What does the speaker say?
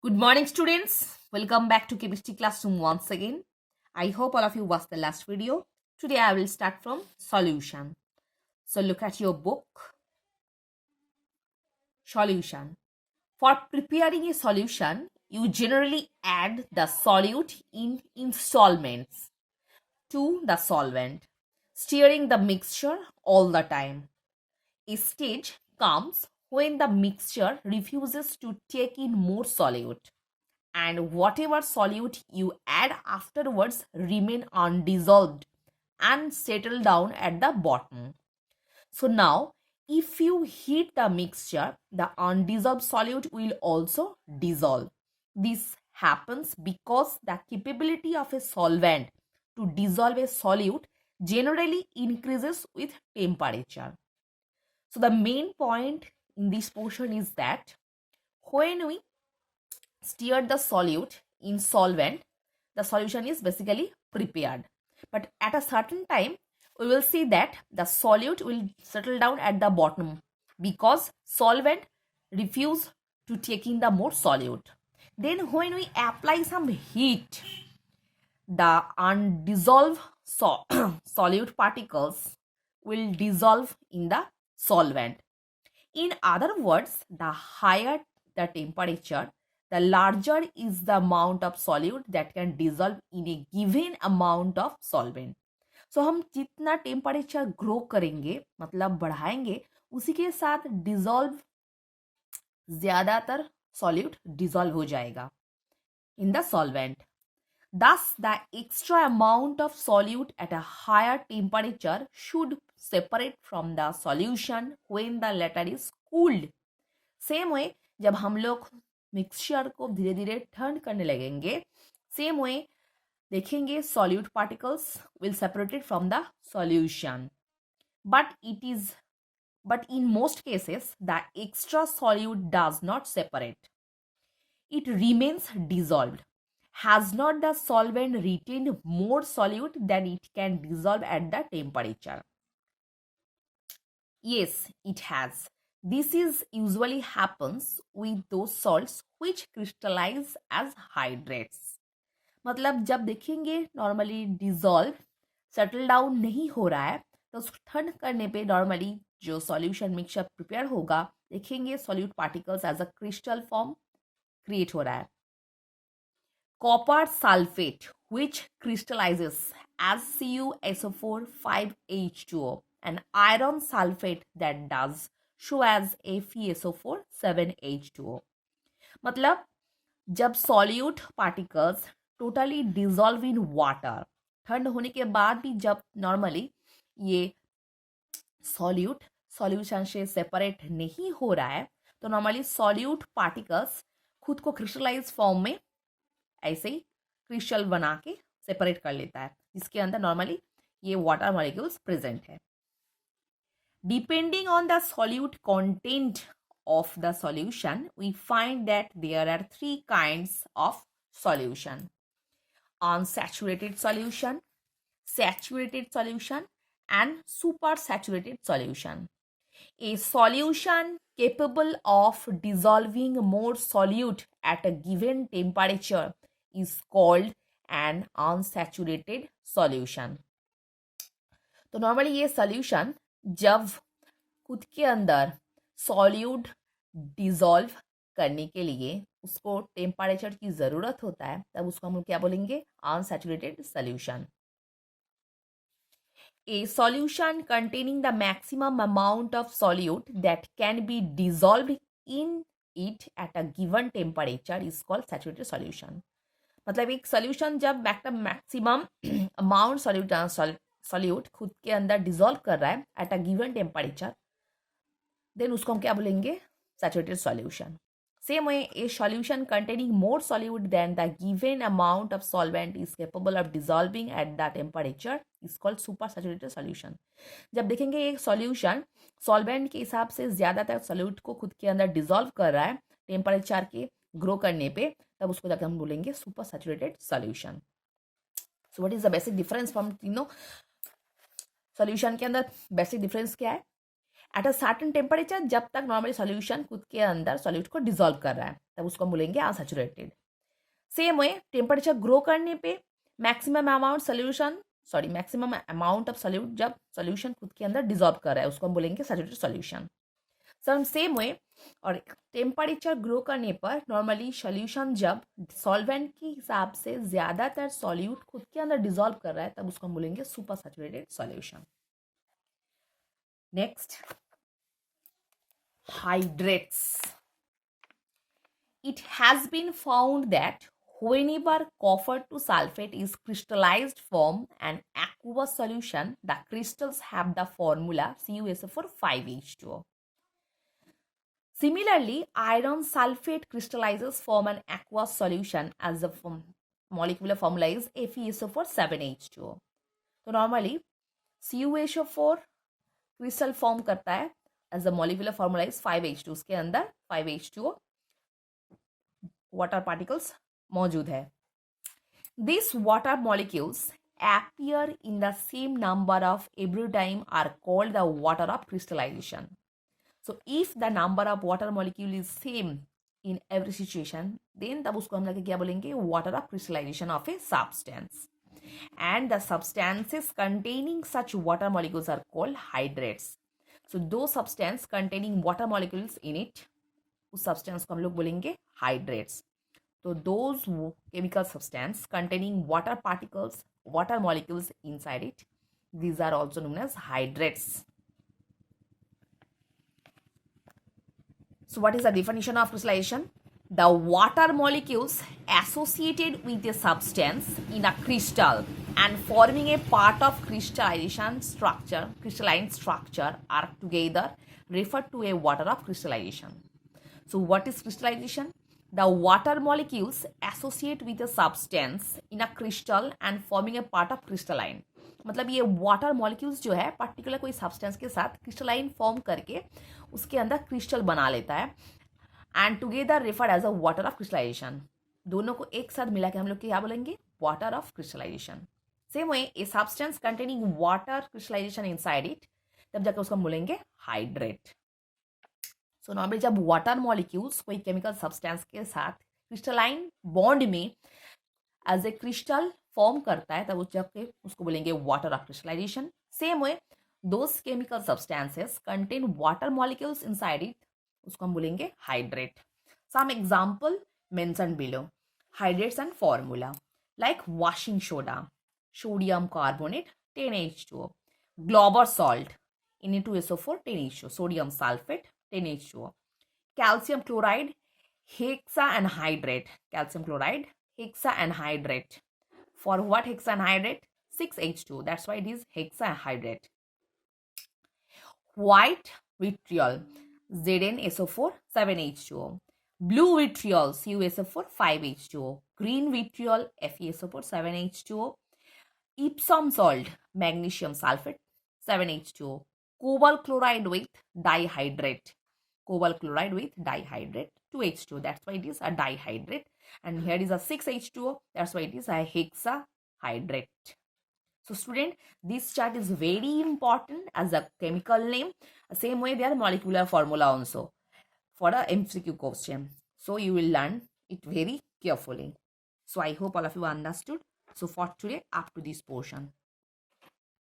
Good morning, students. Welcome back to chemistry classroom once again. I hope all of you watched the last video. Today I will start from solution. So look at your book. Solution. For preparing a solution, you generally add the solute in installments to the solvent, stirring the mixture all the time. A stage comes when the mixture refuses to take in more solute, and whatever solute you add afterwards remain undissolved and settle down at the bottom. So now if you heat the mixture, the undissolved solute will also dissolve. This happens because the capability of a solvent to dissolve a solute generally increases with temperature. So the main point in this portion is that when we stir the solute in solvent, the solution is basically prepared. But at a certain time, we will see that the solute will settle down at the bottom because solvent refuse to take in the more solute. Then when we apply some heat, the undissolved solute particles will dissolve in the solvent. In other words, the higher the temperature, the larger is the amount of solute that can dissolve in a given amount of solvent. So हम जितना temperature grow करेंगे मतलब बढ़ाएंगे उसी के साथ dissolve ज्यादातर solute dissolve हो जाएगा in the solvent. Thus, the extra amount of solute at a higher temperature should separate from the solution when the latter is cooled. Same way, जब हम लोग मिक्सचर को धीरे धीरे ठंड करने लगेंगे, सेम वे देखेंगे solute particles will separated from the solution. But in most cases, the extra solute does not separate. It remains dissolved. Has not the solvent retained more solute than it can dissolve at the temperature? Yes, it has. This is usually happens with those salts which crystallize as hydrates. मतलब जब देखेंगे normally dissolve settle down नहीं हो रहा है तो ठंड करने पे नॉर्मली जो सॉल्यूशन मिक्सचर प्रिपेयर होगा देखेंगे solute particles as a crystal form create हो रहा है. Copper sulfate, which crystallizes as CuSO4 5H2O, and iron sulfate that does show as FeSO4 7H2O. मतलब जब solute particles totally dissolve in water, ठंड होने के बाद भी जब नॉर्मली ये सॉल्यूट सॉल्यूशन से सेपरेट नहीं हो रहा है तो नॉर्मली सॉल्यूट पार्टिकल्स खुद को क्रिस्टलाइज फॉर्म में ऐसे ही क्रिस्टल बना के सेपरेट कर लेता है जिसके अंदर नॉर्मली ये वाटर मॉलिक्यूल्स प्रेजेंट है. Depending on the solute content of the solution, we find that there are three kinds of solution: unsaturated solution, saturated solution, and supersaturated solution. A solution capable of dissolving more solute at a given temperature is called an unsaturated solution. तो normally ये solution जब खुद के अंदर solute dissolve करने के लिए उसको टेम्परेचर की ज़रूरत होता है तब उसको हम क्या बोलेंगे unsaturated solution. A solution containing the maximum amount of solute that can be dissolved in it at a given temperature is called saturated solution. मतलब एक सॉल्यूशन जब मैक्सिमम अमाउंट सॉल्यूट खुद के अंदर डिजॉल्व कर रहा है at a given temperature then उसको हम क्या बोलेंगे saturated solution. Same way, a solution containing more solute than the given amount of solvent is capable of dissolving at that temperature is called supersaturated solution. जब देखेंगे एक solution solvent के हिसाब से ज़्यादातर सॉल्यूट को खुद के अंदर डिजॉल्व कर रहा है टेम्परेचर के ग्रो करने पे तब उसको जाकर हम बोलेंगे super saturated solution. So what is the basic difference from solution के अंदर बेसिक डिफरेंस क्या है? एट अ सर्टेन टेम्परेचर, जब तक नॉर्मली सॉल्यूशन खुद के अंदर सॉल्यूट को डिसॉल्व कर रहा है तब उसको बोलेंगे unsaturated. Same way temperature grow करने पे मैक्सिमम अमाउंट ऑफ सॉल्यूट जब सॉल्यूशन खुद के अंदर डिसॉल्व कर रहा है उसको हम बोलेंगे सैचुरेटेड सॉल्यूशन। सेम वे और टेम्परेचर ग्रो करने पर नॉर्मली सॉल्यूशन जब सॉल्वेंट के हिसाब से ज़्यादातर सॉल्यूट खुद के अंदर डिसॉल्व कर रहा है तब उसको हम बोलेंगे super saturated solution. Next, hydrates. It has been found that whenever copper to sulfate is crystallized form an aqueous solution, the crystals have the formula CuSO4 5H2O. Similarly, iron sulfate crystallizes form an aqueous solution as the molecular formula is FeSO4 7H2O. तो normally CuSO4 crystal form करता है as the molecular formula is 5H2, उसके अंदर 5H2O water particles मौजूद है। This water molecules appear in the same number of every time are called the water of crystallization. So if the number of water molecule is same in every situation, then तब उसको हम लोग क्या बोलेंगे, water of crystallization of a substance. And the substances containing such water molecules are called hydrates. So those substances containing water molecules in it, उस substance को हम लोग बोलेंगे hydrates. So those chemical substances containing water particles, water molecules inside it, these are also known as hydrates. So what is the definition of crystallization? The water molecules associated with a substance in a crystal and forming a part of crystalline structure are together referred to a water of crystallization. So what is crystallization? The water molecules associate with a substance in a crystal and forming a part of crystalline. मतलब ये water molecules जो है particular कोई substance के साथ crystalline form करके उसके अंदर क्रिस्टल बना लेता है and together referred as a water of crystallisation. दोनों को एक साथ मिला के हम लोग क्या बोलेंगे, water of crystallisation. Same way a substance containing water crystallisation inside it, तब जाकर उसको हम बोलेंगे हाइड्रेट। सो नॉर्मली जब वाटर मॉलिक्यूल्स कोई केमिकल सब्सटेंस के साथ क्रिस्टलाइन बॉन्ड में एज ए क्रिस्टल फॉर्म करता है तब उस जाके उसको बोलेंगे water of crystallisation. Same way those chemical substances contain water molecules inside it, उसको हम बोलेंगे hydrate. Some example mention below hydrates and formula like washing soda, sodium carbonate 10H2O, Glauber salt Na2SO4 10H2O, sodium sulfate 10H2O, calcium chloride hexanhydrate, calcium chloride hexanhydrate. For what hexanhydrate? 6H2O, that's why it is hexanhydrate. White vitriol ZnSO4 7H2O, blue vitriol CuSO4 5H2O, green vitriol FeSO4 7H2O, Epsom salt magnesium sulfate 7H2O, cobalt chloride with dihydrate, cobalt chloride with dihydrate 2H2O, that's why it is a dihydrate, and here is a 6H2O, that's why it is a hexahydrate. So student, this chart is very important as a chemical name. Same way there are molecular formula also for a MCQ question. So you will learn it very carefully. So I hope all of you understood. So for today, up to this portion.